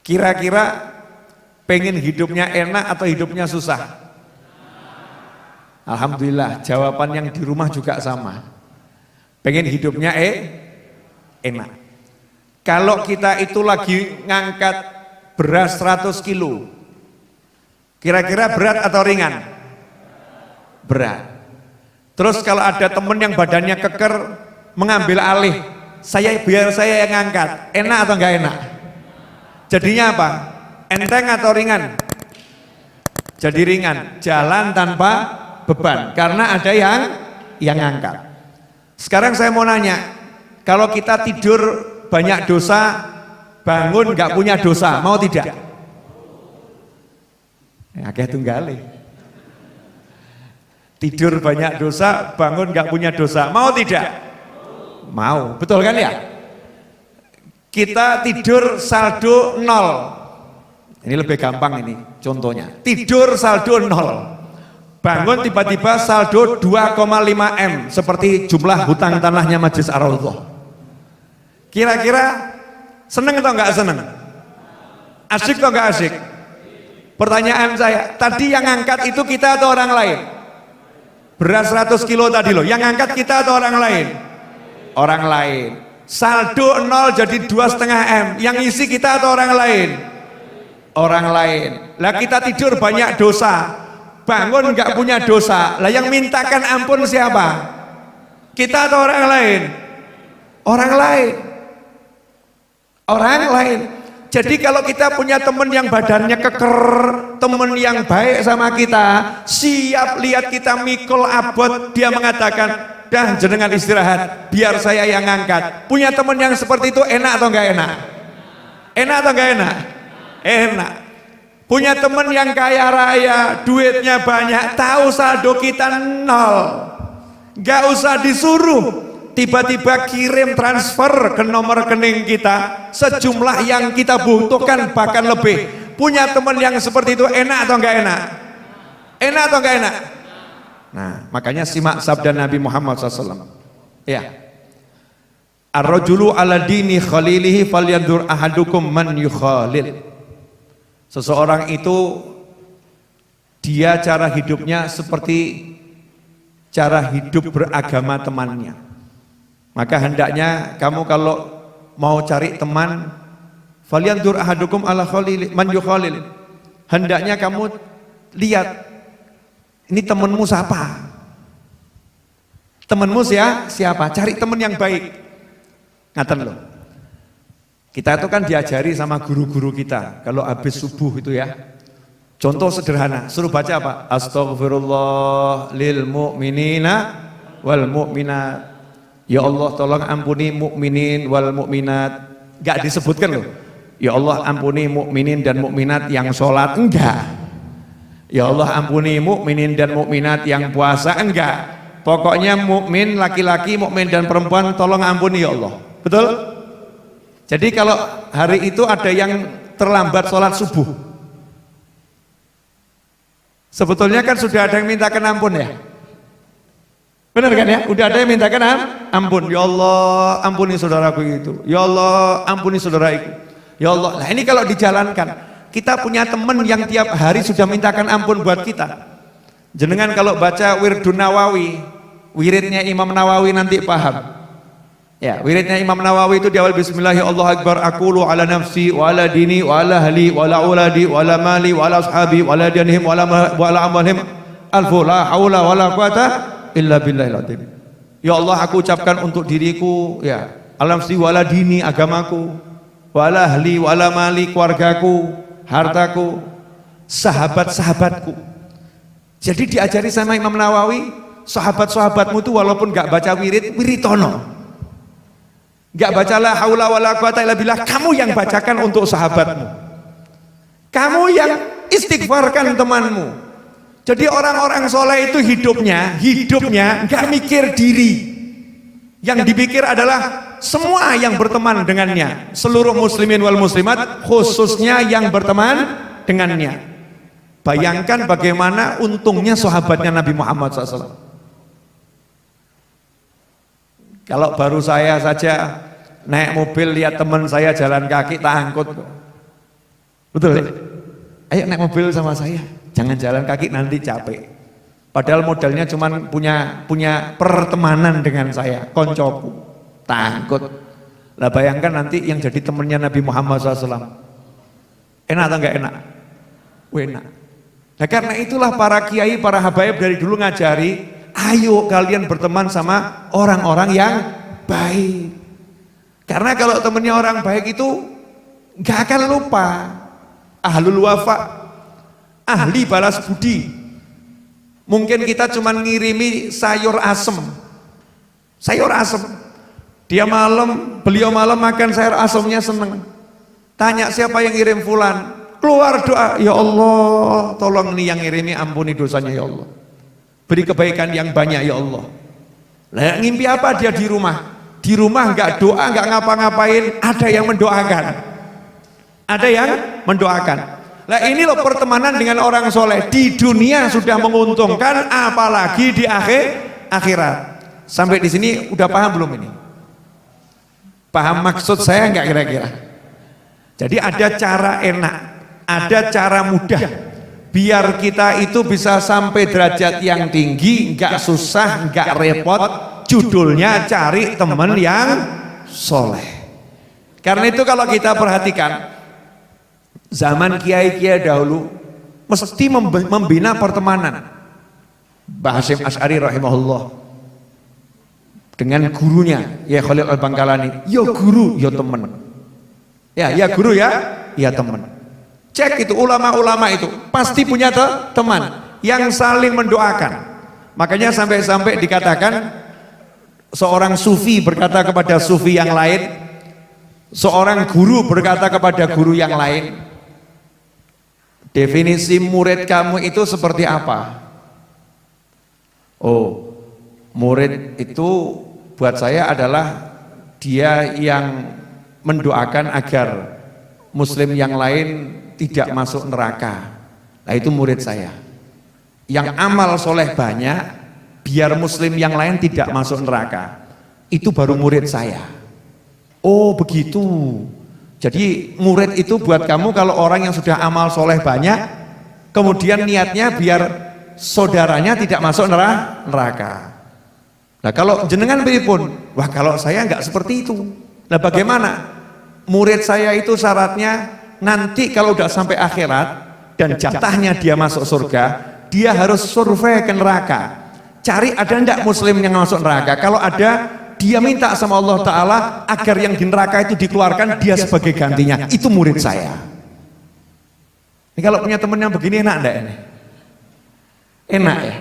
Kira-kira pengen hidupnya enak atau hidupnya susah? Alhamdulillah, jawaban yang di rumah juga sama. Pengen hidupnya enak. Kalau kita itu lagi ngangkat beras 100 kilo, kira-kira berat atau ringan? Berat. Terus kalau ada temen yang badannya keker, mengambil alih, biar saya yang ngangkat, enak atau enggak enak? Jadinya apa? Enteng atau ringan? Jadi ringan, jalan tanpa beban, karena ada yang ngangkat. Sekarang saya mau nanya, kalau kita tidur banyak dosa, bangun nggak punya dosa, mau tidak? Ya, kayak tunggali. Tidur banyak dosa, bangun nggak punya dosa, mau tidak? Mau, betul kan ya? Kita tidur saldo 0. Ini lebih gampang ini contohnya. Tidur saldo 0. Bangun tiba-tiba saldo 2,5 M seperti jumlah hutang tanahnya Masjid Ar-Raudhah. Kira-kira seneng atau enggak seneng? Asyik atau enggak asyik? Pertanyaan saya, tadi yang ngangkat itu kita atau orang lain? Beras 100 kilo tadi loh, yang ngangkat kita atau orang lain? Orang lain. Saldo 0 jadi 2,5 M, yang isi kita atau orang lain? Orang lain. Lah kita tidur banyak dosa, bangun nggak punya dosa, lah yang mintakan ampun siapa? Kita atau orang lain? Orang lain. Orang lain. Jadi kalau kita punya teman yang badannya keker, teman yang baik sama kita, siap lihat kita mikul abot, dia mengatakan, dah jenengan istirahat, biar saya yang ngangkat. Punya teman yang seperti itu enak atau enggak enak? Enak atau enggak enak? Enak. Punya teman yang kaya raya, duitnya banyak, tahu saldo kita 0, nggak usah disuruh, tiba-tiba kirim transfer ke nomor rekening kita sejumlah yang kita butuhkan bahkan lebih. Punya teman yang seperti itu enak atau enggak enak? Enak atau enggak enak? Nah, makanya simak sabda Nabi Muhammad SAW. Ya, ar-rajulu ala dini khalilihi falyandur ahadukum man yukhalil. Seseorang itu dia cara hidupnya seperti cara hidup beragama temannya. Maka hendaknya kamu kalau mau cari teman, falyandur ahadukum ala khalil man yukhalil. Hendaknya kamu lihat ini temanmu siapa? Temanmu siapa? Cari teman yang baik. Ngaten loh. Kita itu kan diajari sama guru-guru kita kalau habis subuh itu ya. Contoh sederhana, suruh baca apa? Astaghfirullah lil mu'minina wal mu'minat. Ya Allah tolong ampuni mukminin wal mukminat. Enggak disebutkan loh. Ya Allah ampuni mukminin dan mukminat yang sholat, enggak. Ya Allah ampuni mukminin dan mukminat yang puasa, enggak. Pokoknya mukmin laki-laki, mukmin dan perempuan tolong ampuni ya Allah. Betul? Jadi kalau hari itu ada yang terlambat sholat subuh, sebetulnya kan sudah ada yang mintakan ampun ya. Benar kan ya? Udah ada yang mintakan ampun. Ya Allah ampuni saudaraku itu. Ya Allah ampuni saudara itu. Ya Allah. Nah ini kalau dijalankan, kita punya teman yang tiap hari sudah mintakan ampun buat kita. Jenengan kalau baca Wirdun Nawawi, wiridnya Imam Nawawi nanti paham. Ya, wiridnya Imam Nawawi itu di awal bismillahirrahmanirrahim, Allahu akbar, aqulu ala nafsi wa ala dini wa ala ahli wa ala uladi wa ala mali wa ala ashabi wa ala dinihim wa ala amalihim alfu la haula wa la quwata illa billahil azim. Ya Allah, aku ucapkan untuk diriku, ya, ala nafsi wa ala dini, agamaku, wa ala ahli wa ala mali, keluargaku, hartaku, sahabat-sahabatku. Jadi diajari sama Imam Nawawi, sahabat-sahabatmu itu walaupun gak baca wiritono, gak baca la haula wala quwata illa billah, kamu yang bacakan untuk sahabatmu, kamu yang istighfarkan temanmu. Jadi orang-orang soleh itu hidupnya gak mikir diri, yang dipikir adalah semua yang berteman dengannya, seluruh muslimin wal muslimat, khususnya yang berteman dengannya. Bayangkan bagaimana untungnya sahabatnya Nabi Muhammad SAW. Kalau baru saya saja naik mobil lihat teman saya jalan kaki tak angkut, Betul ya? Ayo naik mobil sama saya, jangan jalan kaki nanti capek. Padahal modalnya cuman punya pertemanan dengan saya, koncoku, takut. Lah bayangkan nanti yang jadi temennya Nabi Muhammad SAW, enak atau enggak enak? Enak. Nah karena itulah para kiai, para habaib dari dulu ngajari, ayo kalian berteman sama orang-orang yang baik. Karena kalau temennya orang baik itu gak akan lupa. Ahlul wafa, ahli balas budi. Mungkin kita cuma ngirimi sayur asem. Sayur asem. Beliau malam makan sayur asemnya seneng. Tanya siapa yang ngirim fulan. Keluar doa, ya Allah, tolong nih yang ngirimi ampuni dosanya ya Allah. Beri kebaikan yang banyak ya Allah. Lah ngimpi apa dia di rumah? Di rumah enggak doa, enggak ngapa-ngapain, ada yang mendoakan. Ada yang mendoakan. Lah ini loh pertemanan dengan orang soleh di dunia sudah menguntungkan, apalagi di akhirat. Sampai di sini udah paham belum ini? Paham maksud saya enggak kira-kira? Jadi ada cara enak, ada cara mudah, biar kita itu bisa sampai derajat yang tinggi, enggak susah, enggak repot. Judulnya cari teman yang soleh. Karena itu kalau kita perhatikan, zaman kiai-kiai dahulu mesti membina pertemanan. Mbah Hasyim Asy'ari rahimahullah dengan gurunya ya Khalil Al-Bangkalani, ya guru, ya teman. Ya guru ya teman. Cek itu ulama-ulama itu pasti punya teman yang saling mendoakan. Makanya sampai-sampai dikatakan seorang sufi berkata kepada sufi yang lain, seorang guru berkata kepada guru yang lain, definisi murid kamu itu seperti apa? Oh, murid itu buat saya adalah dia yang mendoakan agar muslim yang lain tidak masuk neraka. Nah itu murid saya. Yang amal soleh banyak, biar muslim yang lain tidak masuk neraka. Itu baru murid saya. Oh begitu. Jadi murid itu buat kamu kalau orang yang sudah amal soleh banyak, kemudian niatnya biar saudaranya tidak masuk neraka. Nah kalau jenengan pripun? Wah kalau saya nggak seperti itu. Nah bagaimana? Murid saya itu syaratnya nanti kalau udah sampai akhirat dan jatahnya dia masuk surga, dia harus survei ke neraka. Cari ada enggak muslim yang masuk neraka. Kalau ada, dia minta sama Allah Ta'ala agar yang di neraka itu dikeluarkan, dia sebagai gantinya. Itu murid saya. Ini kalau punya teman yang begini enak enggak ini? Enak ya?